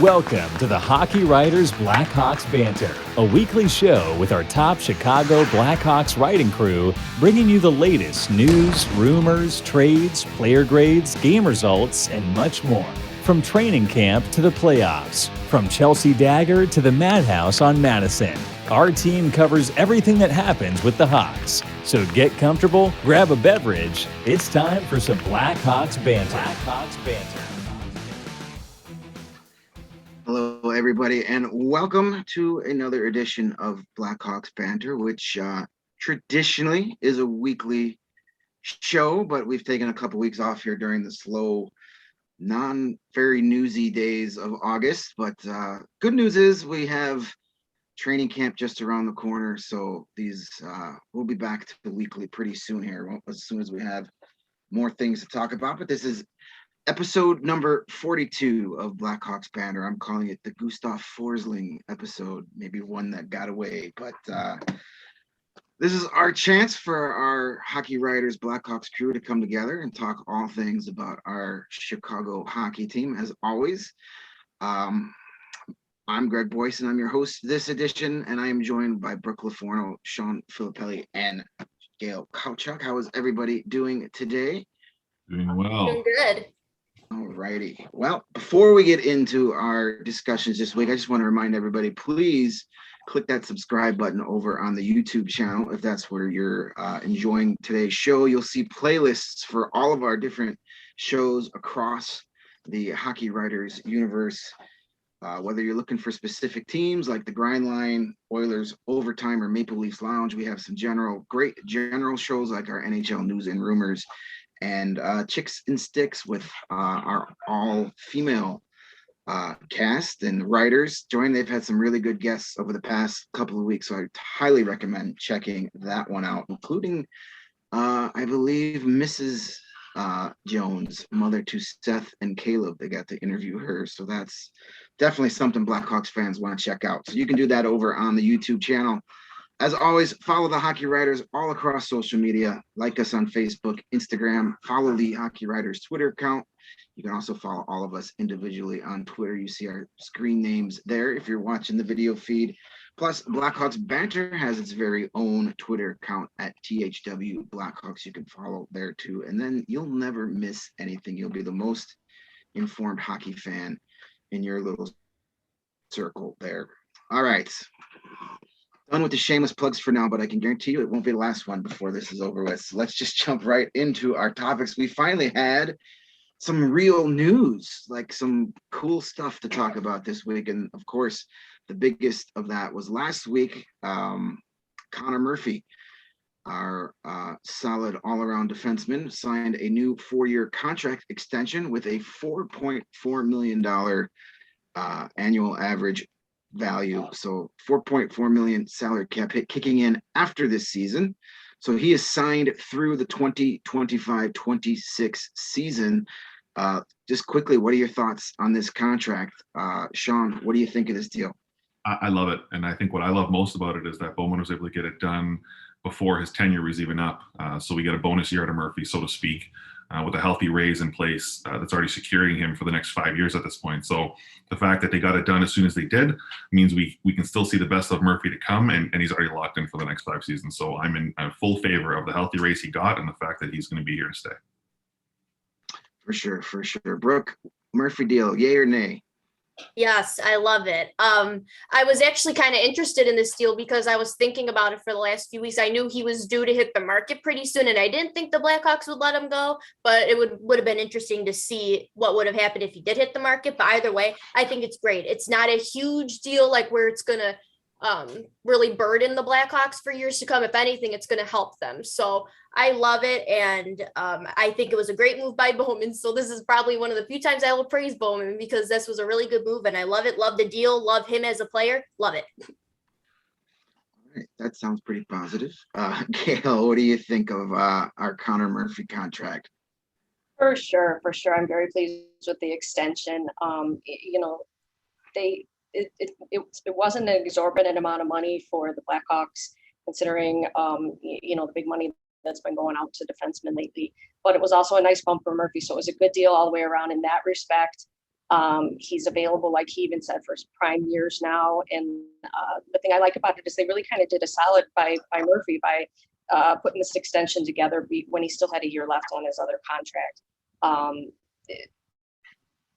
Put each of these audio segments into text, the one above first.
Welcome to the Hockey Writers Blackhawks Banter, a weekly show with our top Chicago Blackhawks writing crew, bringing you the latest news, rumors, trades, player grades, game results, and much more. From training camp to the playoffs, from Chelsea Dagger to the Madhouse on Madison, our team covers everything that happens with the Hawks. So get comfortable, grab a beverage. It's time for some Blackhawks Banter. Blackhawks Banter. Hello, everybody, and welcome to another edition of Blackhawks Banter, which traditionally is a weekly show, but we've taken a couple weeks off here during the slow, non-very newsy days of August. But good news is we have training camp just around the corner, so these we'll be back to the weekly pretty soon here, as soon as we have more things to talk about. But this is episode number 42 of Blackhawks Banter. I'm calling it the Gustav Forsling episode, maybe one that got away. But this is our chance for our Hockey Writers Blackhawks crew to come together and talk all things about our Chicago hockey team, as always. I'm Greg Boysen. I'm your host this edition, and I am joined by Brooke Lofurno, Shaun Filippelli, and Gail Kauchak. How is everybody doing today? Doing well. Doing good. All righty. Well, before we get into our discussions this week, I just want to remind everybody, please click that subscribe button over on the YouTube channel. If that's where you're enjoying today's show, you'll see playlists for all of our different shows across the Hockey Writers universe. Whether you're looking for specific teams like the Grind Line, Oilers Overtime, or Maple Leafs Lounge, we have some great general shows like our NHL News and Rumors, and Chicks and Sticks with our all-female cast and writers join. They've had some really good guests over the past couple of weeks, so I highly recommend checking that one out, including, I believe, Mrs. Jones, mother to Seth and Caleb. They got to interview her, so that's definitely something Blackhawks fans want to check out. So you can do that over on the YouTube channel. As always, follow the Hockey Writers all across social media. Like us on Facebook, Instagram. Follow the Hockey Writers Twitter account. You can also follow all of us individually on Twitter. You see our screen names there if you're watching the video feed. Plus, Blackhawks Banter has its very own Twitter account at THW Blackhawks. You can follow there too. And then you'll never miss anything. You'll be the most informed hockey fan in your little circle there. All right. Done with the shameless plugs for now, but I can guarantee you it won't be the last one before this is over with. So let's just jump right into our topics. We finally had some real news, like some cool stuff to talk about this week. And of course, the biggest of that was last week, Connor Murphy, our solid all-around defenseman, signed a new 4-year contract extension with a $4.4 million annual average value. So $4.4 million salary cap hit kicking in after this season. So he is signed through the 2025-26 season. Just quickly, what are your thoughts on this contract? Shaun, what do you think of this deal? I love it. And I think what I love most about it is that Bowman was able to get it done before his tenure was even up. So we get a bonus year out of Murphy, so to speak, with a healthy raise in place that's already securing him for the next 5 years at this point. So the fact that they got it done as soon as they did means we can still see the best of Murphy to come, and he's already locked in for the next 5 seasons. So I'm in full favor of the healthy raise he got and the fact that he's going to be here to stay. For sure. Brooke, Murphy deal, yay or nay? Yes, I love it. I was actually kind of interested in this deal because I was thinking about it for the last few weeks. I knew he was due to hit the market pretty soon, and I didn't think the Blackhawks would let him go, but it would have been interesting to see what would have happened if he did hit the market. But either way, I think it's great. It's not a huge deal like where it's going to really burden the Blackhawks for years to come. If anything, it's going to help them. So I love it. And I think it was a great move by Bowman. So this is probably one of the few times I will praise Bowman because this was a really good move and I love it. Love the deal. Love him as a player. Love it. All right, that sounds pretty positive. Gail, what do you think of our Connor Murphy contract? For sure. I'm very pleased with the extension. It wasn't an exorbitant amount of money for the Blackhawks, considering the big money that's been going out to defensemen lately. But it was also a nice bump for Murphy, so it was a good deal all the way around in that respect. He's available, like he even said, for his prime years now. And the thing I like about it is they really kind of did a solid by Murphy by putting this extension together when he still had a year left on his other contract.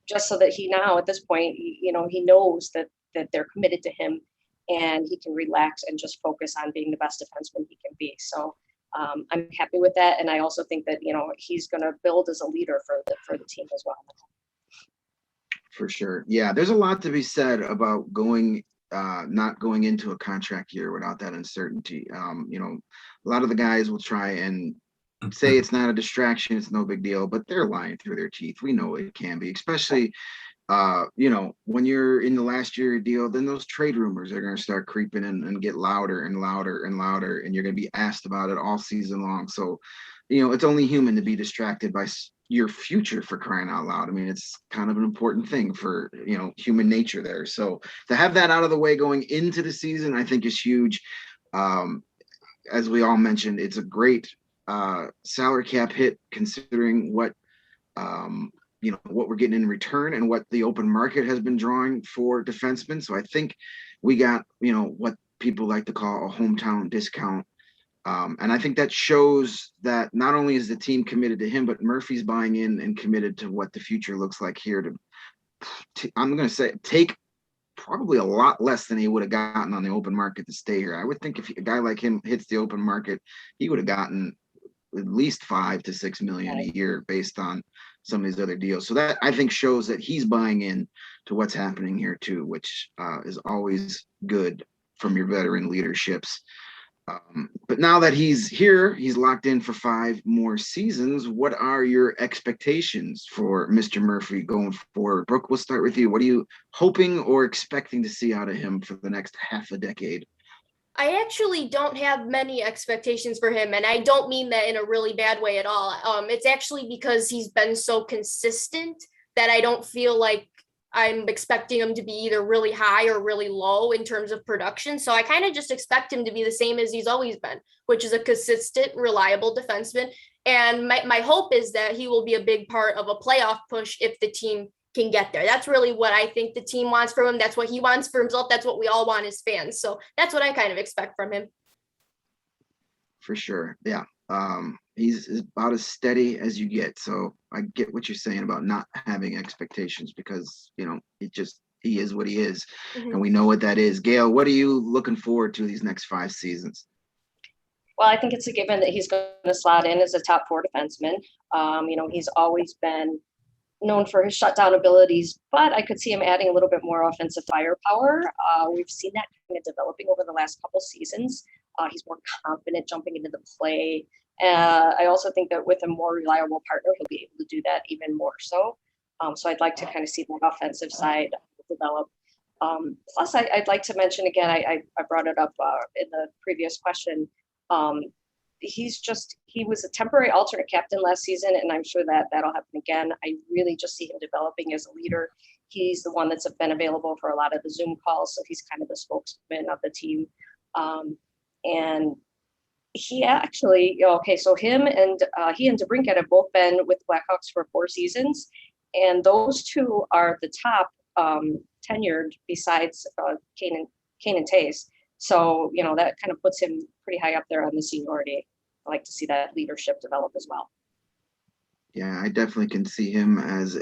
Just so that he now, at this point, he knows that they're committed to him, and he can relax and just focus on being the best defenseman he can be. So I'm happy with that. And I also think that, he's going to build as a leader for the team as well. For sure. Yeah, there's a lot to be said about not going into a contract year without that uncertainty. A lot of the guys will try and say it's not a distraction, it's no big deal, but they're lying through their teeth. We know it can be, especially when you're in the last year deal, then those trade rumors are going to start creeping in and get louder and louder and louder, and you're going to be asked about it all season long. So, it's only human to be distracted by your future, for crying out loud. I mean, it's kind of an important thing for, human nature there. So to have that out of the way going into the season, I think is huge. As we all mentioned, it's a great salary cap hit considering what we're getting in return and what the open market has been drawing for defensemen. So I think we got, what people like to call a hometown discount. And I think that shows that not only is the team committed to him, but Murphy's buying in and committed to what the future looks like here I'm going to say, take probably a lot less than he would have gotten on the open market to stay here. I would think if a guy like him hits the open market, he would have gotten at least $5 to $6 million a year based on some of these other deals. So that, I think, shows that he's buying in to what's happening here too, which is always good from your veteran leaderships. But now that he's here, he's locked in for 5 more seasons. What are your expectations for Mr. Murphy going forward? Brooke, we'll start with you. What are you hoping or expecting to see out of him for the next half a decade? I actually don't have many expectations for him, and I don't mean that in a really bad way at all. It's actually because he's been so consistent that I don't feel like I'm expecting him to be either really high or really low in terms of production. So I kind of just expect him to be the same as he's always been, which is a consistent, reliable defenseman. And my hope is that he will be a big part of a playoff push if the team can get there. That's really what I think the team wants from him. That's what he wants for himself. That's what we all want as fans. So that's what I kind of expect from him. For sure. Yeah. He's about as steady as you get. So I get what you're saying about not having expectations because, he is what he is. Mm-hmm. And we know what that is. Gail, what are you looking forward to these next 5 seasons? Well, I think it's a given that he's going to slot in as a top 4 defenseman. He's always been known for his shutdown abilities, but I could see him adding a little bit more offensive firepower. We've seen that kind of developing over the last couple seasons. He's more confident jumping into the play. I also think that with a more reliable partner, he'll be able to do that even more so. So I'd like to kind of see that offensive side develop. Plus, I'd like to mention again, I brought it up in the previous question. He was a temporary alternate captain last season, and I'm sure that that'll happen again. I really just see him developing as a leader. He's the one that's been available for a lot of the Zoom calls, so he's kind of the spokesman of the team. And he actually, so he and DeBrincat have both been with Blackhawks for 4 seasons, and those two are the top tenured besides Kane and Toews. So, that kind of puts him pretty high up there on the seniority. I like to see that leadership develop as well. Yeah, I definitely can see him as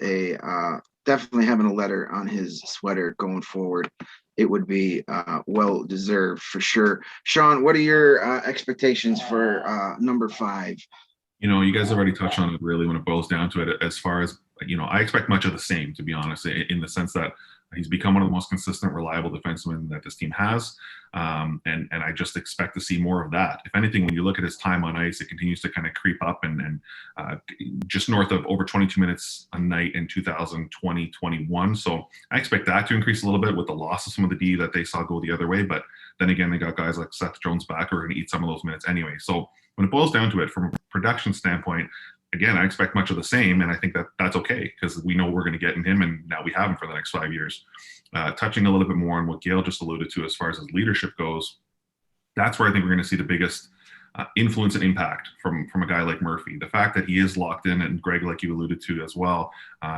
definitely having a letter on his sweater going forward. It would be well deserved for sure. Shaun, what are your expectations for number 5? You guys already touched on it really when it boils down to it. As far as, I expect much of the same, to be honest, in the sense that he's become one of the most consistent, reliable defensemen that this team has. And I just expect to see more of that. If anything, when you look at his time on ice, it continues to kind of creep up and just north of over 22 minutes a night in 2020-21. So I expect that to increase a little bit with the loss of some of the D that they saw go the other way. But then again, they got guys like Seth Jones back who are going to eat some of those minutes anyway. So when it boils down to it, from a production standpoint, again, I expect much of the same, and I think that that's okay because we know we're going to get in him, and now we have him for the next 5 years. Touching a little bit more on what Gail just alluded to as far as his leadership goes, that's where I think we're going to see the biggest influence and impact from a guy like Murphy. The fact that he is locked in, and Greg, like you alluded to as well,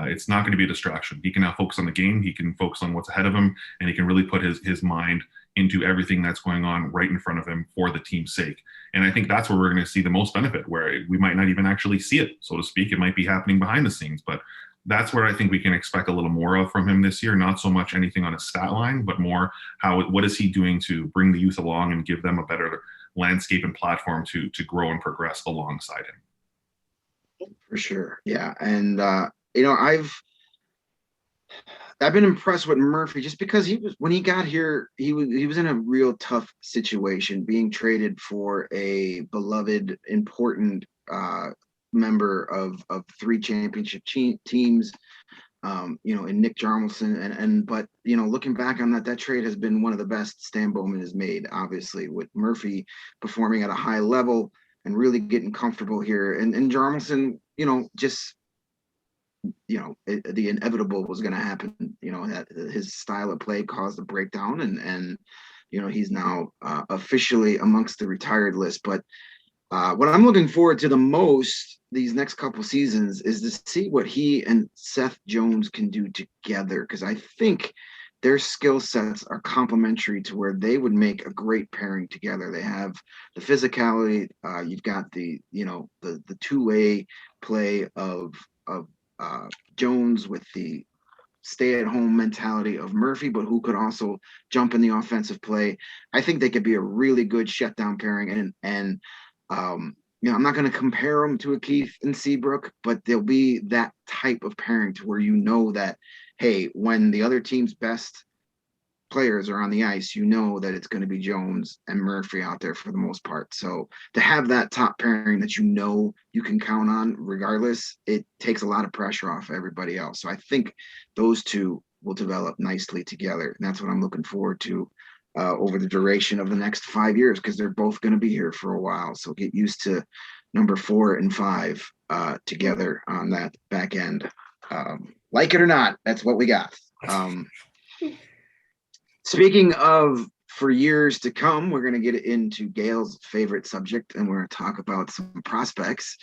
it's not going to be a distraction. He can now focus on the game. He can focus on what's ahead of him, and he can really put his mind into everything that's going on right in front of him for the team's sake. And I think that's where we're going to see the most benefit, where we might not even actually see it, so to speak. It might be happening behind the scenes, but that's where I think we can expect a little more of from him this year. Not so much anything on his stat line, but more what is he doing to bring the youth along and give them a better landscape and platform to grow and progress alongside him. For sure. Yeah. And, I've been impressed with Murphy just because when he got here, he was in a real tough situation, being traded for a beloved, important, member of 3 championship teams, in Nick Jarmelson, but looking back on that trade has been one of the best Stan Bowman has made, obviously, with Murphy performing at a high level and really getting comfortable here, and Jarmelson, the inevitable was going to happen, that his style of play caused a breakdown, and he's now officially amongst the retired list. But what I'm looking forward to the most these next couple seasons is to see what he and Seth Jones can do together, because I think their skill sets are complementary to where they would make a great pairing together. They have the physicality. You've got the two-way play of Jones with the stay-at-home mentality of Murphy, but who could also jump in the offensive play. I think they could be a really good shutdown pairing, and I'm not going to compare them to a Keith and Seabrook, but they'll be that type of pairing to where that, hey, when the other team's best players are on the ice, that it's going to be Jones and Murphy out there for the most part. So to have that top pairing that you can count on regardless, it takes a lot of pressure off everybody else. So I think those two will develop nicely together, and that's what I'm looking forward to over the duration of the next 5 years, because they're both going to be here for a while. So get used to number 4 and 5 together on that back end. Like it or not, that's what we got. Speaking of for years to come, we're going to get into Gail's favorite subject, and we're going to talk about some prospects.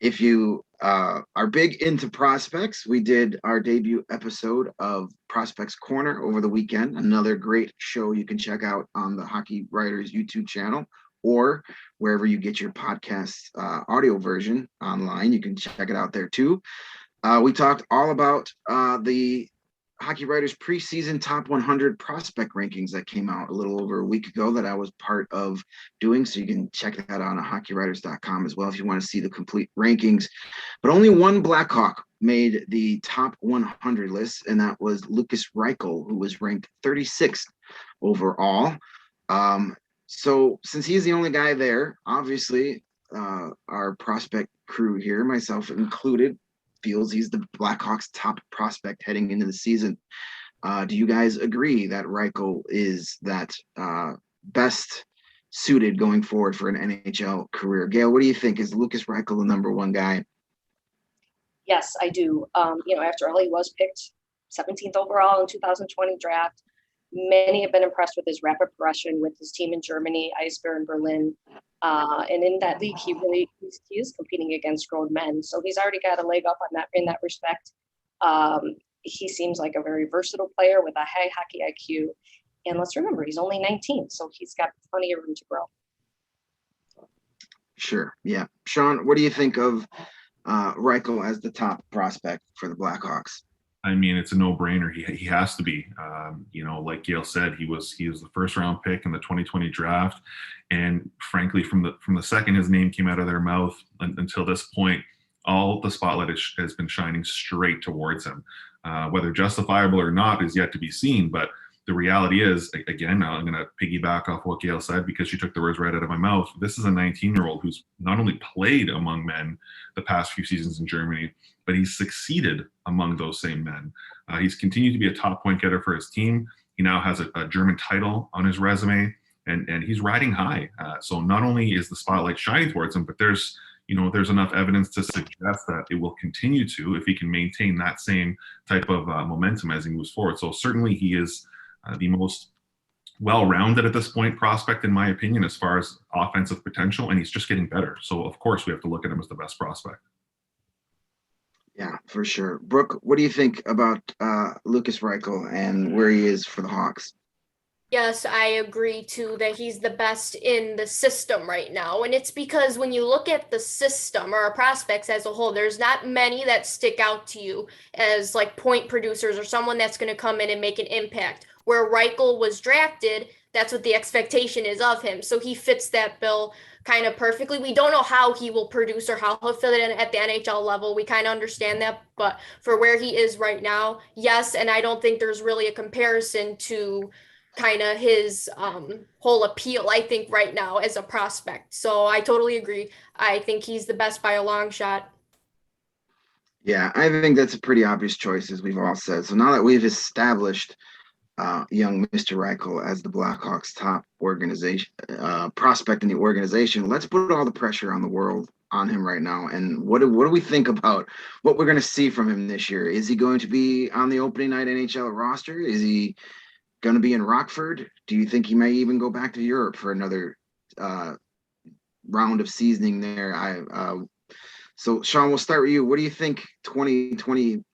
If you are big into prospects, we did our debut episode of Prospects Corner over the weekend. Another great show you can check out on the Hockey Writers YouTube channel, or wherever you get your podcast audio version online. You can check it out there too. We talked all about the Hockey Writers preseason top 100 prospect rankings that came out a little over a week ago that I was part of doing. So you can check that out on hockeywriters.com as well if you want to see the complete rankings. But only one Blackhawk made the top 100 list, and that was Lucas Reichel, who was ranked 36th overall. So since he's the only guy there, obviously our prospect crew here, myself included, feels he's the Blackhawks' top prospect heading into the season. Do you guys agree that Reichel is that best suited going forward for an NHL career? Gail, what do you think? Is Lucas Reichel the number one guy? Yes, I do. After all, he was picked 17th overall in 2020 draft. Many have been impressed with his rapid progression with his team in Germany, Eisbär, Berlin. And in that league, he is competing against grown men. So he's already got a leg up on that in that respect. He seems like a very versatile player with a high hockey IQ. And let's remember, he's only 19, so he's got plenty of room to grow. Sure. Yeah. Shaun, what do you think of Reichel as the top prospect for the Blackhawks? I mean, it's a no-brainer. He has to be. Like Gail said, he was the first round pick in the 2020 draft, and frankly, from the second his name came out of their mouth until this point, all the spotlight has been shining straight towards him. Whether justifiable or not is yet to be seen. But the reality is, again, I'm going to piggyback off what Gail said because she took the words right out of my mouth. This is a 19-year-old who's not only played among men the past few seasons in Germany, but he's succeeded among those same men. He's continued to be a top point getter for his team. He now has a German title on his resume, and he's riding high. So not only is the spotlight shining towards him, but there's enough evidence to suggest that it will continue to if he can maintain that same type of momentum as he moves forward. So certainly he is the most well-rounded at this point prospect, in my opinion, as far as offensive potential, and he's just getting better. So of course we have to look at him as the best prospect. Yeah, for sure. Brooke, what do you think about Lucas Reichel and where he is for the Hawks? Yes, I agree too that he's the best in the system right now. And it's because when you look at the system or our prospects as a whole, there's not many that stick out to you as like point producers or someone that's going to come in and make an impact. Where Reichel was drafted, that's what the expectation is of him. So he fits that bill kind of perfectly. We don't know how he will produce or how he'll fit in at the NHL level. We kind of understand that, but for where he is right now, yes, and I don't think there's really a comparison to kind of his whole appeal, I think, right now as a prospect. So I totally agree. I think he's the best by a long shot. Yeah, I think that's a pretty obvious choice, as we've all said. So now that we've established young Mr. Reichel as the Blackhawks' top organization prospect in the organization, let's put all the pressure on the world on him right now. And what do we think about what we're going to see from him this year? Is he going to be on the opening night NHL roster? Is he going to be in Rockford? Do you think he may even go back to Europe for another round of seasoning there? So Shaun, we'll start with you. What do you think 2021-22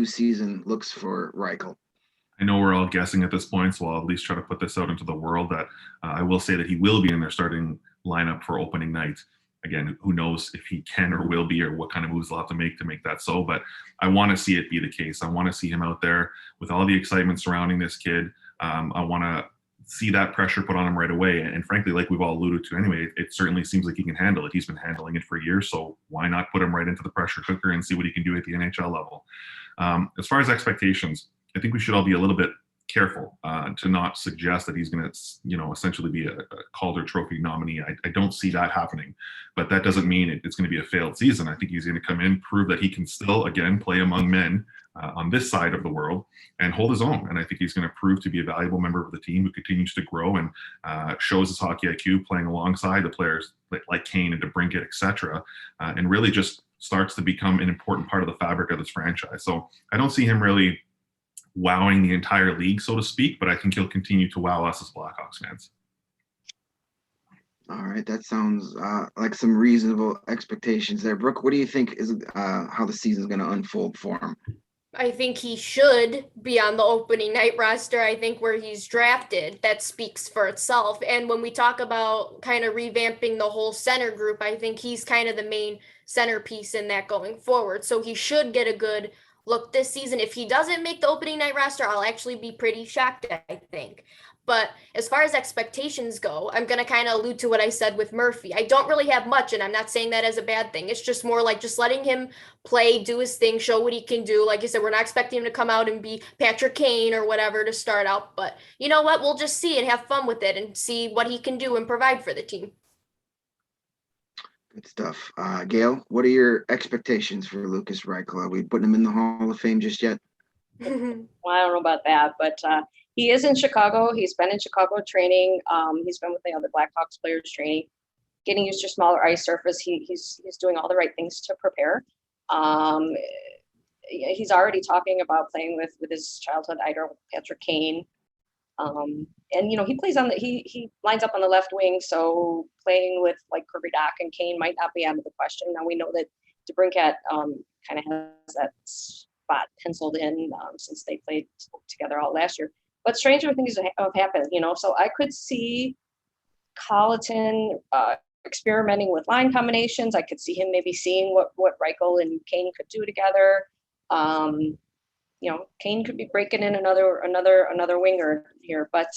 season looks for Reichel? I know we're all guessing at this point, so I'll at least try to put this out into the world that I will say that he will be in their starting lineup for opening night. Again, who knows if he can or will be, or what kind of moves they'll have to make that so, but I want to see it be the case. I want to see him out there with all the excitement surrounding this kid. I want to see that pressure put on him right away. And frankly, like we've all alluded to anyway, it certainly seems like he can handle it. He's been handling it for years, so why not put him right into the pressure cooker and see what he can do at the NHL level? As far as expectations, I think we should all be a little bit careful to not suggest that he's going to, essentially be a Calder Trophy nominee. I don't see that happening, but that doesn't mean it's going to be a failed season. I think he's going to come in, prove that he can still, again, play among men on this side of the world and hold his own. And I think he's going to prove to be a valuable member of the team who continues to grow and shows his hockey IQ playing alongside the players like Kane and DeBrincat, et cetera, and really just starts to become an important part of the fabric of this franchise. So I don't see him really wowing the entire league, so to speak, but I think he'll continue to wow us as Blackhawks fans. All right, that sounds like some reasonable expectations there. Brooke, what do you think is how the season's going to unfold for him? I think he should be on the opening night roster. I think where he's drafted, that speaks for itself. And when we talk about kind of revamping the whole center group, I think he's kind of the main centerpiece in that going forward. So he should get a good look this season. If he doesn't make the opening night roster, I'll actually be pretty shocked, I think. But as far as expectations go, I'm going to kind of allude to what I said with Murphy. I don't really have much, and I'm not saying that as a bad thing. It's just more like just letting him play, do his thing, show what he can do. Like I said, we're not expecting him to come out and be Patrick Kane or whatever to start out. But you know what? We'll just see and have fun with it and see what he can do and provide for the team. Good stuff. Gail, what are your expectations for Lucas Reichel? Are we putting him in the Hall of Fame just yet? Well, I don't know about that, but he is in Chicago. He's been in Chicago training. He's been with the other Blackhawks players training, getting used to smaller ice surface. He's doing all the right things to prepare. He's already talking about playing with his childhood idol, Patrick Kane. And he plays he lines up on the left wing, so playing with like Kirby Dach and Kane might not be out of the question. Now we know that DeBrincat kind of has that spot penciled in since they played together all last year. But stranger things have happened, so I could see Colleton experimenting with line combinations. I could see him maybe seeing what Reichel and Kane could do together. Kane could be breaking in another winger here, but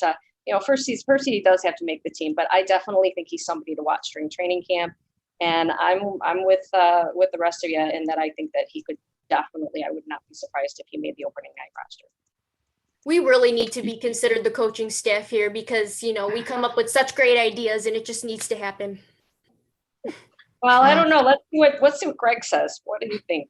first he does have to make the team. But I definitely think he's somebody to watch during training camp, and I'm with the rest of you in that I think that he could definitely. I would not be surprised if he made the opening night roster. We really need to be considered the coaching staff here because we come up with such great ideas and it just needs to happen. Well, I don't know. Let's see what Greg says. What do you think?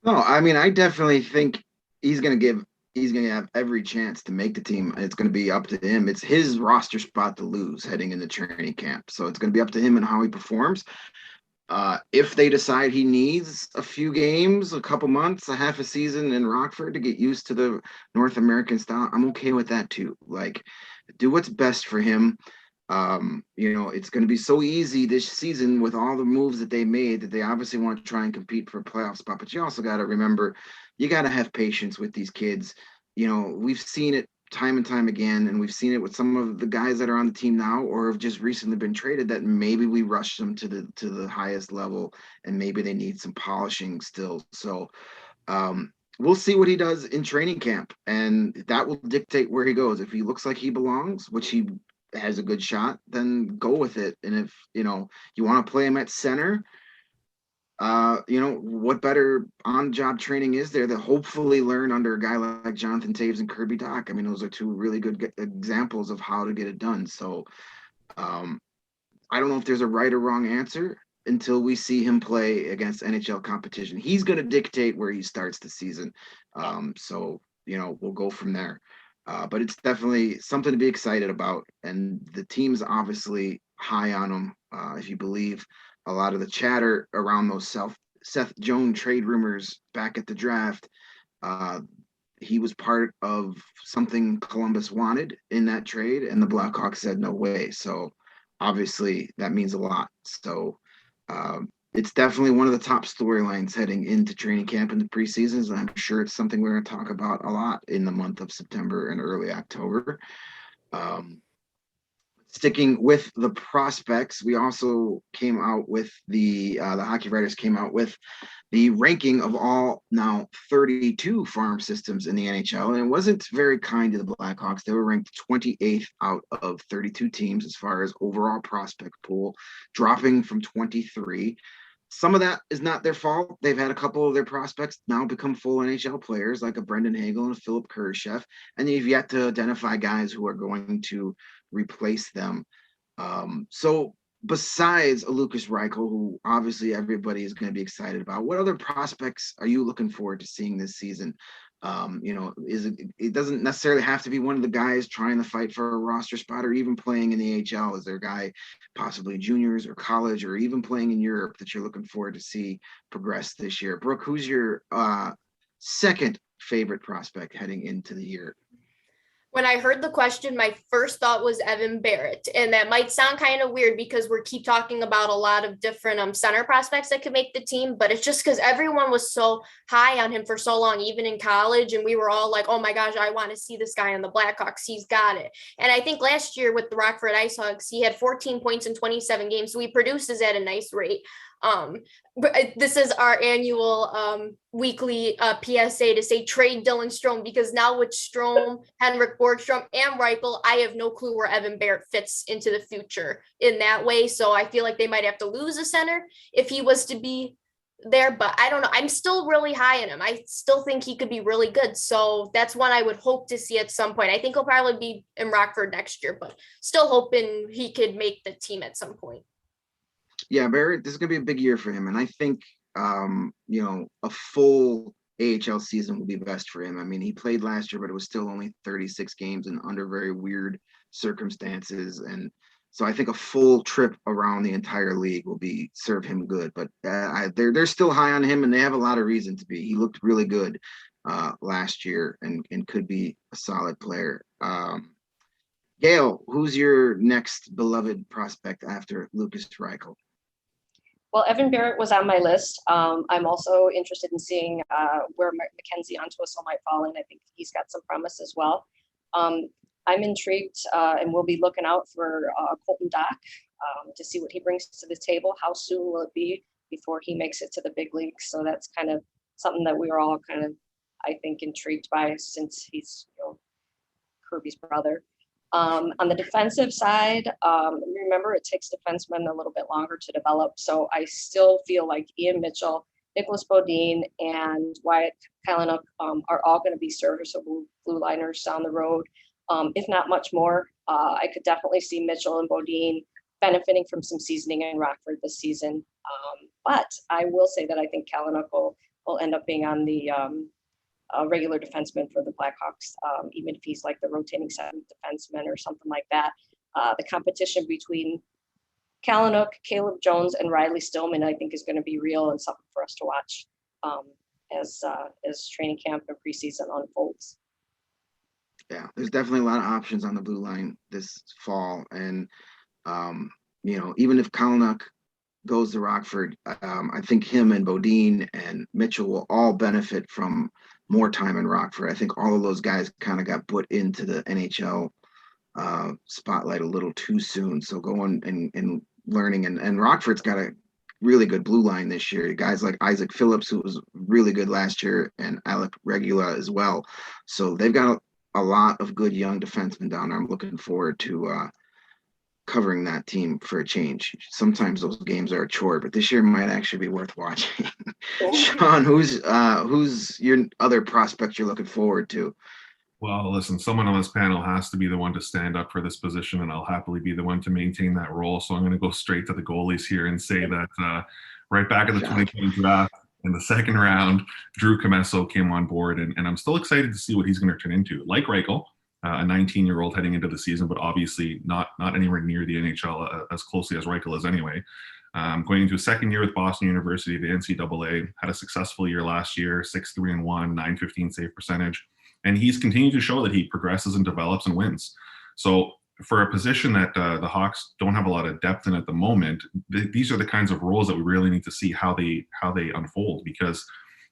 No, I mean, I definitely think he's going to have every chance to make the team. It's going to be up to him. It's his roster spot to lose heading into training camp. So it's going to be up to him and how he performs. If they decide he needs a few games, a couple months, a half a season in Rockford to get used to the North American style, I'm okay with that too. Like, do what's best for him. It's going to be so easy this season with all the moves that they made that they obviously want to try and compete for a playoff spot. But you also got to remember, you got to have patience with these kids. We've seen it time and time again, and we've seen it with some of the guys that are on the team now or have just recently been traded, that maybe we rush them to the highest level and maybe they need some polishing still. So we'll see what he does in training camp, and that will dictate where he goes. If he looks like he belongs, which he has a good shot, then go with it. And if you want to play him at center, what better on-job training is there that hopefully learn under a guy like Jonathan Toews and Kirby Dach? I mean, those are two really good examples of how to get it done. So I don't know if there's a right or wrong answer until we see him play against NHL competition. He's going to dictate where he starts the season. So we'll go from there. But it's definitely something to be excited about. And the team's obviously high on him. If you believe a lot of the chatter around those Seth Jones trade rumors back at the draft, he was part of something Columbus wanted in that trade, and the Blackhawks said no way. So obviously that means a lot. So it's definitely one of the top storylines heading into training camp and the preseasons. I'm sure it's something we're going to talk about a lot in the month of September and early October. Sticking with the prospects, we also came out with the hockey writers came out with the ranking of all now 32 farm systems in the NHL, and it wasn't very kind to the Blackhawks. They were ranked 28th out of 32 teams as far as overall prospect pool, dropping from 23. Some of that is not their fault. They've had a couple of their prospects now become full NHL players, like a Brendan Hagel and a Philip Kurashev, and they've yet to identify guys who are going to replace them. So besides a Lucas Reichel, who obviously everybody is going to be excited about, what other prospects are you looking forward to seeing this season? It doesn't necessarily have to be one of the guys trying to fight for a roster spot or even playing in the AHL. Is there a guy possibly juniors or college or even playing in Europe that you're looking forward to see progress this year? Brooke, who's your second favorite prospect heading into the year? When I heard the question, my first thought was Evan Barrett. And that might sound kind of weird because we keep talking about a lot of different center prospects that could make the team, but it's just because everyone was so high on him for so long, even in college. And we were all like, oh my gosh, I want to see this guy on the Blackhawks. He's got it. And I think last year with the Rockford IceHogs, he had 14 points in 27 games. So he produces at a nice rate. But this is our annual weekly PSA to say trade Dylan Strome, because now with Strome, Henrik Borgstrom, and Reichel, I have no clue where Evan Barrett fits into the future in that way. So I feel like they might have to lose a center if he was to be there, but I don't know. I'm still really high on him. I still think he could be really good. So that's one I would hope to see at some point. I think he'll probably be in Rockford next year, but still hoping he could make the team at some point. Yeah, Barrett, this is going to be a big year for him. And I think, a full AHL season will be best for him. I mean, he played last year, but it was still only 36 games and under very weird circumstances. And so I think a full trip around the entire league will serve him good. But they're still high on him, and they have a lot of reason to be. He looked really good last year and could be a solid player. Gail, who's your next beloved prospect after Lucas Reichel? Well, Evan Barrett was on my list. I'm also interested in seeing where Mackenzie Antwistle might fall in. I think he's got some promise as well. I'm intrigued and we'll be looking out for Colton Dach to see what he brings to the table. How soon will it be before he makes it to the big leagues? So that's kind of something that we were all kind of, I think, intrigued by, since he's Kirby's brother. On the defensive side, remember, it takes defensemen a little bit longer to develop. So I still feel like Ian Mitchell, Nicholas Bodine, and Wyatt Kalynuk are all going to be serviceable blue liners down the road, if not much more. I could definitely see Mitchell and Bodine benefiting from some seasoning in Rockford this season. But I will say that I think Kalynuk will end up being on the regular defenseman for the Blackhawks, even if he's like the rotating seventh defenseman or something like that. The competition between Kalynuk, Caleb Jones, and Riley Stillman, I think, is going to be real and something for us to watch as training camp and preseason unfolds. Yeah, there's definitely a lot of options on the blue line this fall. And, even if Kalynuk goes to Rockford, I think him and Bodine and Mitchell will all benefit from more time in Rockford. I think all of those guys kind of got put into the NHL spotlight a little too soon. So going and learning, and Rockford's got a really good blue line this year. Guys like Isaac Phillips, who was really good last year, and Alec Regula as well. So they've got a lot of good young defensemen down there. I'm looking forward to covering that team for a change. Sometimes those games are a chore, but this year might actually be worth watching. Shaun, who's your other prospect you're looking forward to? Well, listen, someone on this panel has to be the one to stand up for this position, and I'll happily be the one to maintain that role. So I'm going to go straight to the goalies here and say that right back at the 2020 draft, in the second round, Drew Commesso came on board, and I'm still excited to see what he's going to turn into. Like Reichel, a 19-year-old heading into the season, but obviously not anywhere near the NHL as closely as Reichel is anyway. Going into his second year with Boston University, the NCAA, had a successful year last year, 6-3-1, .915 save percentage. And he's continued to show that he progresses and develops and wins. So for a position that the Hawks don't have a lot of depth in at the moment, these are the kinds of roles that we really need to see how they unfold, because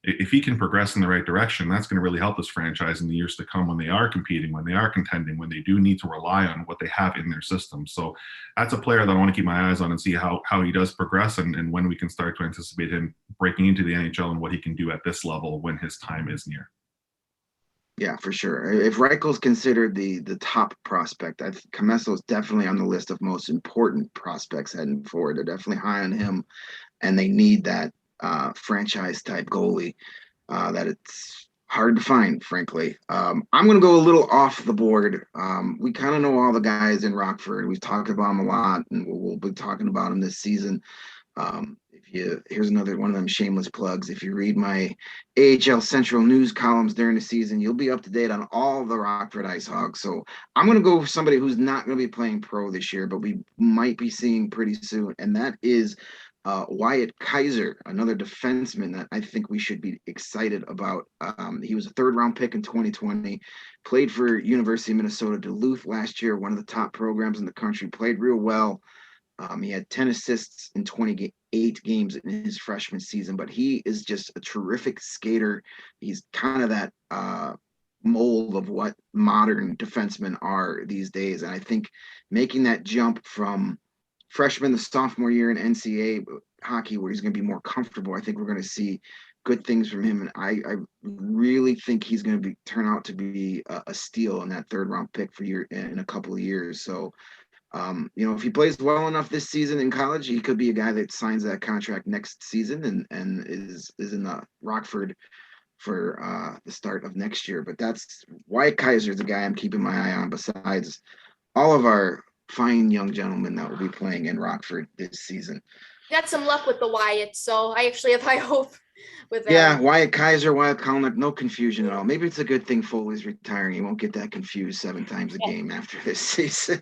if he can progress in the right direction, that's going to really help this franchise in the years to come when they are competing, when they are contending, when they do need to rely on what they have in their system. So that's a player that I want to keep my eyes on and see how he does progress, and when we can start to anticipate him breaking into the NHL and what he can do at this level when his time is near. Yeah, for sure. If Reichel's considered the top prospect, I think Comesso's definitely on the list of most important prospects heading forward. They're definitely high on him, and they need that franchise type goalie that it's hard to find, frankly. I'm going to go a little off the board. We kind of know all the guys in Rockford. We've talked about them a lot, and we'll be talking about them this season. Here's another one of them shameless plugs. If you read my AHL Central news columns during the season, you'll be up to date on all the Rockford Ice Hogs. So I'm going to go with somebody who's not going to be playing pro this year, but we might be seeing pretty soon, and that is Wyatt Kaiser, another defenseman that I think we should be excited about. He was a third-round pick in 2020, played for University of Minnesota Duluth last year, one of the top programs in the country, played real well. He had 10 assists in 28 games in his freshman season, but he is just a terrific skater. He's kind of that mold of what modern defensemen are these days. And I think making that jump from freshman to sophomore year in NCAA hockey, where he's going to be more comfortable, I think we're going to see good things from him. And I really think he's going to turn out to be a steal in that third-round pick in a couple of years. So, if he plays well enough this season in college, he could be a guy that signs that contract next season and is in the Rockford for the start of next year. But that's Wyatt Kaiser is the guy I'm keeping my eye on, besides all of our fine young gentlemen that will be playing in Rockford this season. Got some luck with the Wyatt, so I actually have high hope with that. Yeah, Wyatt Kaiser, Wyatt Kalynuk, no confusion at all. Maybe it's a good thing Foley's retiring. He won't get that confused 7 times a game after this season.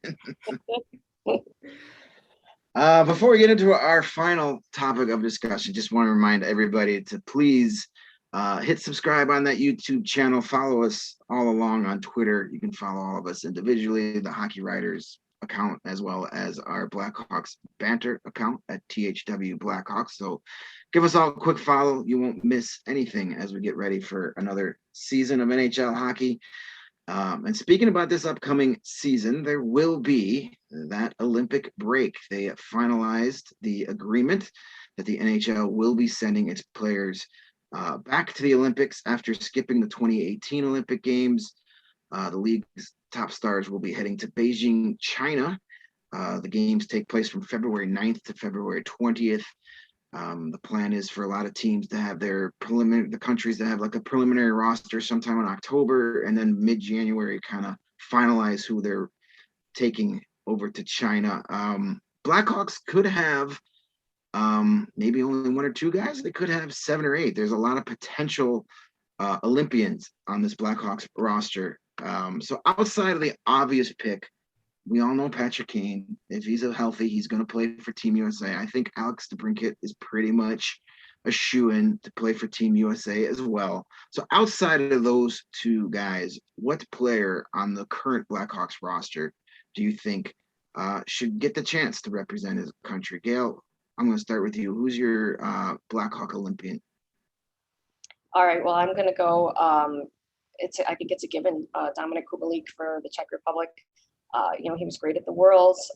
Before we get into our final topic of discussion, just want to remind everybody to please hit subscribe on that YouTube channel. Follow us all along on Twitter. You can follow all of us individually, the Hockey Writers account, as well as our Blackhawks Banter account at THW Blackhawks. So give us all a quick follow. You won't miss anything as we get ready for another season of NHL hockey. And speaking about this upcoming season, there will be that Olympic break. They finalized the agreement that the NHL will be sending its players back to the Olympics after skipping the 2018 Olympic Games. The league's top stars will be heading to Beijing, China. The games take place from February 9th to February 20th. The plan is for a lot of teams to have the countries that have like a preliminary roster sometime in October, and then mid-January kind of finalize who they're taking over to China. Blackhawks could have maybe only 1 or 2 guys. They could have 7 or 8. There's a lot of potential Olympians on this Blackhawks roster. So outside of the obvious pick we all know Patrick Kane. If he's healthy, he's going to play for Team USA. I think Alex DeBrincat is pretty much a shoo-in to play for Team USA as well. So outside of those two guys, what player on the current Blackhawks roster do you think should get the chance to represent his country? Gail, I'm going to start with you. Who's your Blackhawk Olympian? All right. Well, I'm going to go. I think it's a given. Dominik Kubalik for the Czech Republic. He was great at the Worlds.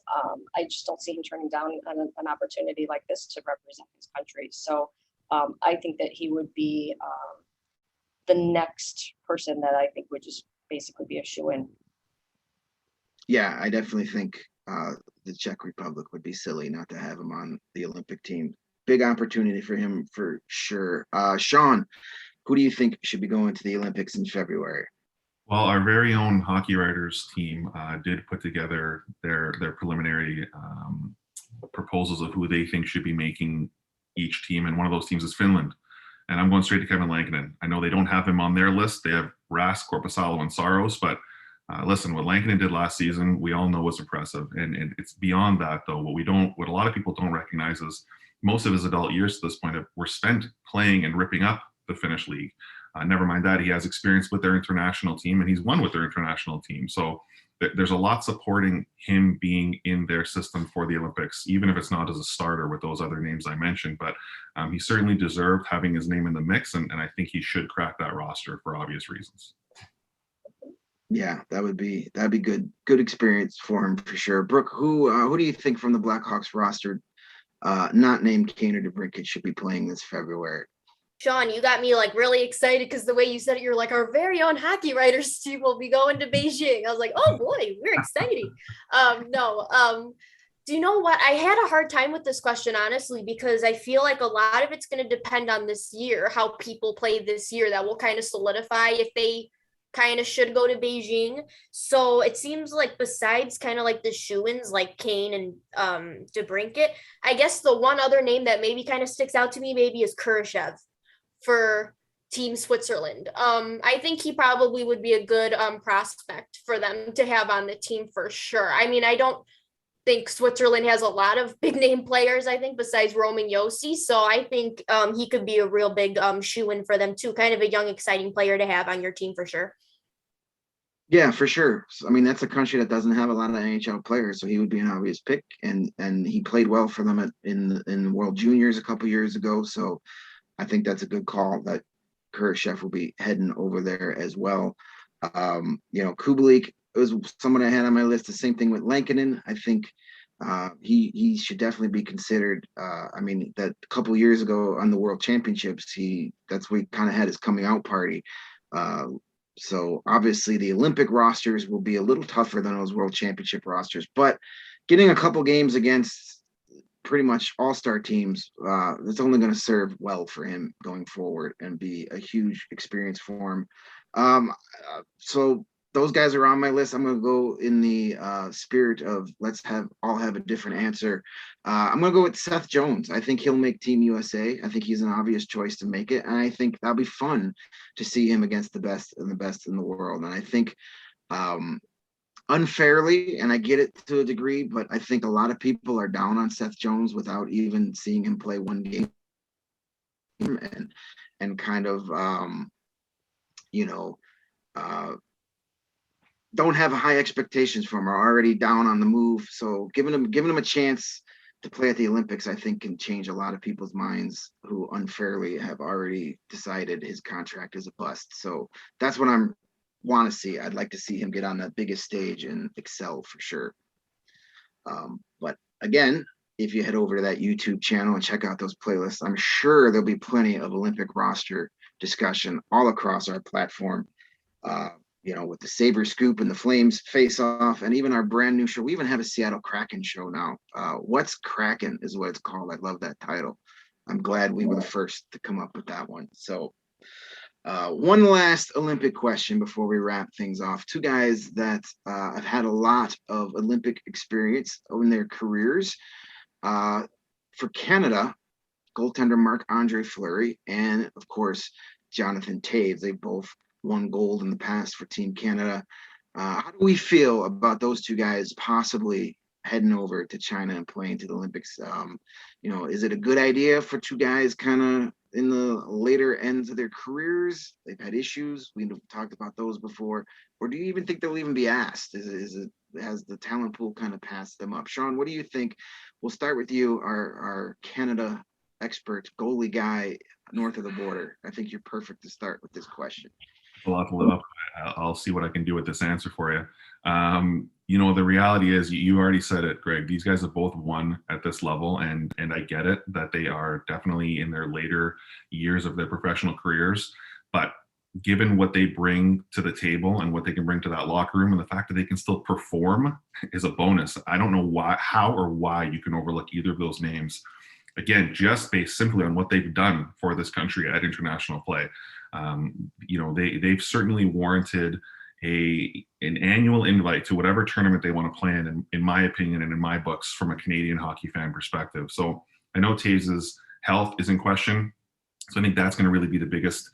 I just don't see him turning down an opportunity like this to represent his country. So I think that he would be the next person that I think would just basically be a shoo-in. Yeah, I definitely think the Czech Republic would be silly not to have him on the Olympic team. Big opportunity for him for sure. Shaun, who do you think should be going to the Olympics in February? Well, our very own Hockey Writers team did put together their preliminary proposals of who they think should be making each team, and one of those teams is Finland. And I'm going straight to Kevin Lankinen. I know they don't have him on their list. They have Rask, Korpisalo, and Saros, but listen, what Lankinen did last season, we all know was impressive. And it's beyond that, though. What a lot of people don't recognize is most of his adult years to this point were spent playing and ripping up the Finnish league. Never mind that, he has experience with their international team, and he's won with their international team. So there's a lot supporting him being in their system for the Olympics, even if it's not as a starter with those other names I mentioned. But he certainly deserved having his name in the mix, and I think he should crack that roster for obvious reasons. Yeah, that'd be good experience for him for sure. Brooke, who do you think from the Blackhawks roster, not named Kane or DeBrincat, should be playing this February? Shaun, you got me like really excited because the way you said it, you're like, our very own Hockey Writers team will be going to Beijing. I was like, oh boy, we're exciting. Do you know what? I had a hard time with this question, honestly, because I feel like a lot of it's going to depend on this year, how people play this year. That will kind of solidify if they kind of should go to Beijing. So it seems like besides kind of like the shoo-ins like Kane and DeBrincat, I guess the one other name that maybe kind of sticks out to me maybe is Kurashev for Team Switzerland. I think he probably would be a good prospect for them to have on the team for sure. I mean, I don't think Switzerland has a lot of big name players, I think, besides Roman Josi. So I think he could be a real big shoo-in for them too. Kind of a young, exciting player to have on your team for sure. Yeah, for sure. I mean, that's a country that doesn't have a lot of NHL players, so he would be an obvious pick. And he played well for them in the World Juniors a couple years ago. So I think that's a good call that Kurashev will be heading over there as well. Kubalik was someone I had on my list. The same thing with Lankinen. I think he should definitely be considered. That a couple of years ago on the World Championships, that's where he kind of had his coming out party. So obviously the Olympic rosters will be a little tougher than those World Championship rosters, but getting a couple games against pretty much all-star teams, it's only going to serve well for him going forward and be a huge experience for him. So those guys are on my list. I'm going to go in the spirit of let's all have a different answer. I'm going to go with Seth Jones. I think he'll make Team USA. I think he's an obvious choice to make it, and I think that'll be fun to see him against the best and the best in the world. And I think unfairly, and I get it to a degree, but I think a lot of people are down on Seth Jones without even seeing him play one game, and kind of don't have high expectations for him, are already down on the move. So giving him a chance to play at the Olympics, I think, can change a lot of people's minds who unfairly have already decided his contract is a bust. So that's what I'm want to see. I'd like to see him get on the biggest stage and excel for sure. But again, if you head over to that YouTube channel and check out those playlists, I'm sure there'll be plenty of Olympic roster discussion all across our platform. With the Saber Scoop and the Flames Face Off, and even our brand new show. We even have a Seattle Kraken show now. What's Kraken is what it's called. I love that title. I'm glad we were the first to come up with that one. So one last Olympic question before we wrap things off. Two guys that have had a lot of Olympic experience in their careers. For Canada, goaltender Marc-Andre Fleury, and of course, Jonathan Toews. They both won gold in the past for Team Canada. How do we feel about those two guys possibly heading over to China and playing to the Olympics? Is it a good idea for two guys kind of in the later ends of their careers? They've had issues. We've talked about those before. Or do you even think they'll even be asked? Has the talent pool kind of passed them up? Shaun, what do you think? We'll start with you, our Canada expert, goalie guy north of the border. I think you're perfect to start with this question. A lot to live up. I'll see what I can do with this answer for you. The reality is, you already said it, Greg. These guys have both won at this level, and I get it that they are definitely in their later years of their professional careers. But given what they bring to the table and what they can bring to that locker room, and the fact that they can still perform is a bonus. I don't know how or why you can overlook either of those names. Again, just based simply on what they've done for this country at international play. They've certainly warranted an annual invite to whatever tournament they want to play in my opinion and in my books, from a Canadian hockey fan perspective. So I know Toews' health is in question, so I think that's going to really be the biggest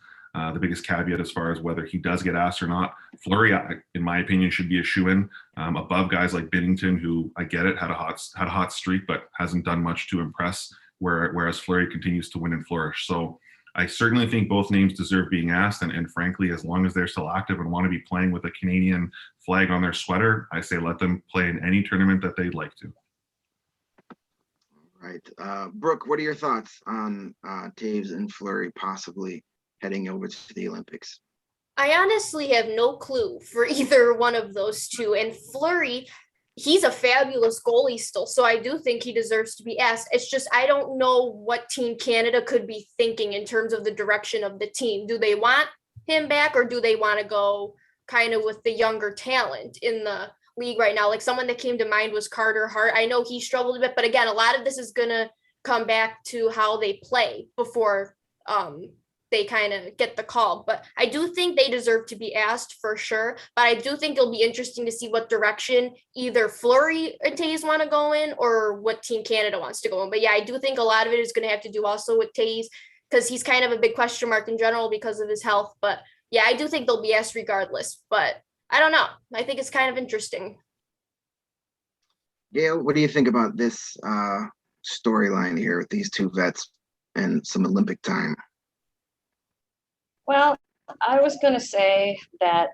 caveat as far as whether he does get asked or not. Fleury, in my opinion, should be a shoo-in above guys like Binnington, who, I get it, had a hot streak but hasn't done much to impress, whereas Fleury continues to win and flourish. So I certainly think both names deserve being asked, and frankly, as long as they're still active and want to be playing with a Canadian flag on their sweater, I say let them play in any tournament that they'd like to. Right. Brooke, what are your thoughts on Toews and Fleury possibly heading over to the Olympics? I honestly have no clue for either one of those two. And Fleury, he's a fabulous goalie still, so I do think he deserves to be asked. It's just I don't know what Team Canada could be thinking in terms of the direction of the team. Do they want him back, or do they want to go kind of with the younger talent in the league right now? Like, someone that came to mind was Carter Hart. I know he struggled a bit, but again, a lot of this is going to come back to how they play before they kind of get the call. But I do think they deserve to be asked for sure. But I do think it'll be interesting to see what direction either Fleury and Toews want to go in, or what Team Canada wants to go in. But yeah, I do think a lot of it is going to have to do also with Toews, because he's kind of a big question mark in general because of his health. But yeah, I do think they'll be asked regardless. But I don't know. I think it's kind of interesting. Gail, what do you think about this storyline here with these two vets and some Olympic time? Well, I was going to say that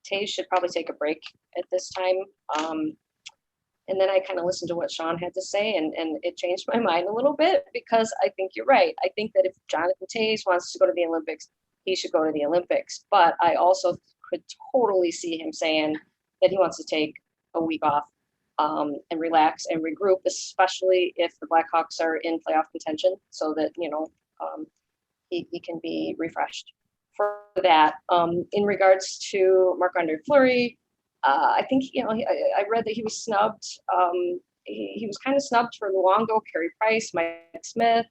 Toews should probably take a break at this time. And then I kind of listened to what Shaun had to say, and it changed my mind a little bit, because I think you're right. I think that if Jonathan Toews wants to go to the Olympics, he should go to the Olympics. But I also could totally see him saying that he wants to take a week off and relax and regroup, especially if the Blackhawks are in playoff contention, so that, he can be refreshed for that. In regards to Marc-Andre Fleury, I think, I read that he was snubbed. He was kind of snubbed for Luongo, Carey Price, Mike Smith.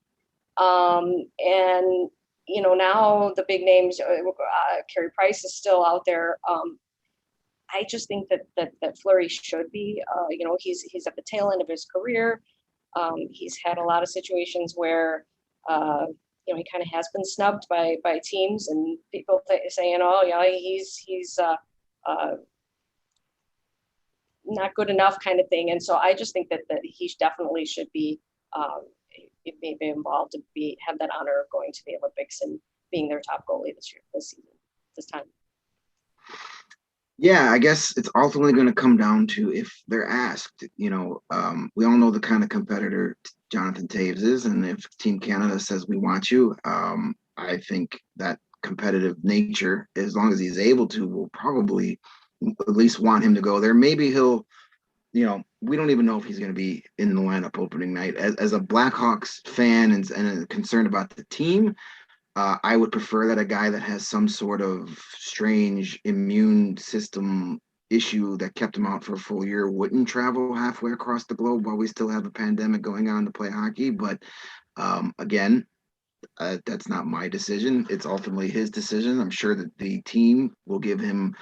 And, now the big names, Carey Price is still out there. I just think that Fleury should be, he's at the tail end of his career. He's had a lot of situations where, he kind of has been snubbed by teams, and people saying, "Oh, yeah, he's not good enough," kind of thing. And so I just think that he definitely should be involved to have that honor of going to the Olympics and being their top goalie this time. Yeah, I guess it's ultimately going to come down to if they're asked. We all know the kind of competitor Jonathan Toews is, and if Team Canada says we want you, I think that competitive nature, as long as he's able to, will probably at least want him to go there. Maybe he'll, we don't even know if he's going to be in the lineup opening night. As a Blackhawks fan and concerned about the team, I would prefer that a guy that has some sort of strange immune system issue that kept him out for a full year wouldn't travel halfway across the globe while we still have a pandemic going on to play hockey. But again, that's not my decision. It's ultimately his decision. I'm sure that the team will give him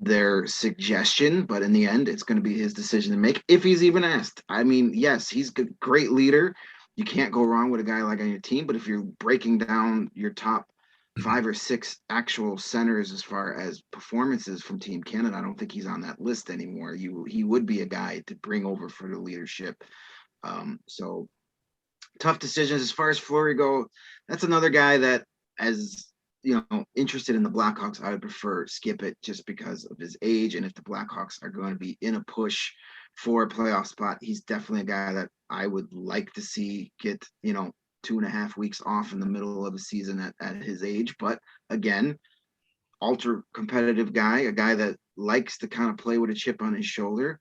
their suggestion, but in the end, it's going to be his decision to make if he's even asked. I mean, yes, he's a great leader. You can't go wrong with a guy like on your team, but if you're breaking down your top 5 or 6 actual centers as far as performances from Team Canada. I don't think he's on that list anymore. He would be a guy to bring over for the leadership. So tough decisions as far as Fleury go. That's another guy that, as interested in the Blackhawks, I would prefer skip it just because of his age. And if the Blackhawks are going to be in a push for a playoff spot, he's definitely a guy that I would like to see get 2.5 weeks off in the middle of the season at his age. But again, ultra competitive guy, a guy that likes to kind of play with a chip on his shoulder.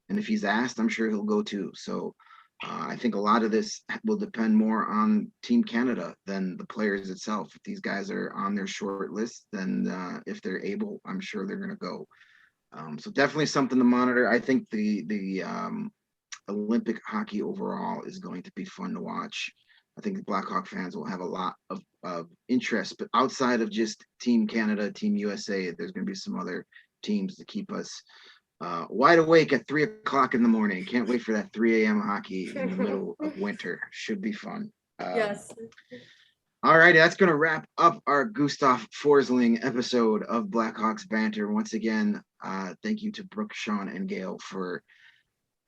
And if he's asked, I'm sure he'll go too. So I think a lot of this will depend more on Team Canada than the players itself. If these guys are on their short list, then if they're able, I'm sure they're going to go. So definitely something to monitor. I think the Olympic hockey overall is going to be fun to watch. I think the Blackhawk fans will have a lot of interest, but outside of just Team Canada, Team USA, there's going to be some other teams to keep us wide awake at 3 o'clock in the morning. Can't wait for that 3 a.m. hockey in the middle of winter. Should be fun. Yes. All righty, that's going to wrap up our Gustav Forsling episode of Blackhawks Banter. Once again, thank you to Brooke, Shaun, and Gail for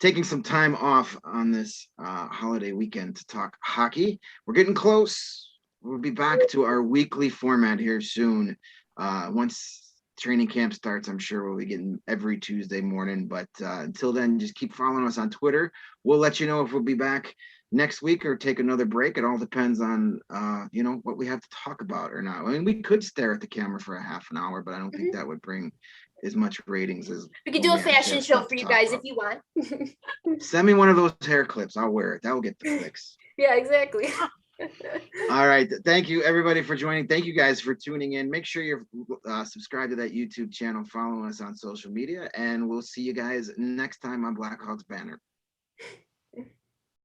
taking some time off on this holiday weekend to talk hockey. We're getting close. We'll be back to our weekly format here soon. Once training camp starts, I'm sure we'll be getting every Tuesday morning. But until then, just keep following us on Twitter. We'll let you know if we'll be back next week or take another break. It all depends on what we have to talk about or not. I mean, we could stare at the camera for a half an hour, but I don't think that would bring as much ratings as we could do a fashion show for you guys if you want. Send me one of those hair clips. I'll wear it. That will get the clicks. Yeah, exactly. All right. Thank you, everybody, for joining. Thank you guys for tuning in. Make sure you're subscribed to that YouTube channel, follow us on social media, and we'll see you guys next time on Blackhawks Banter.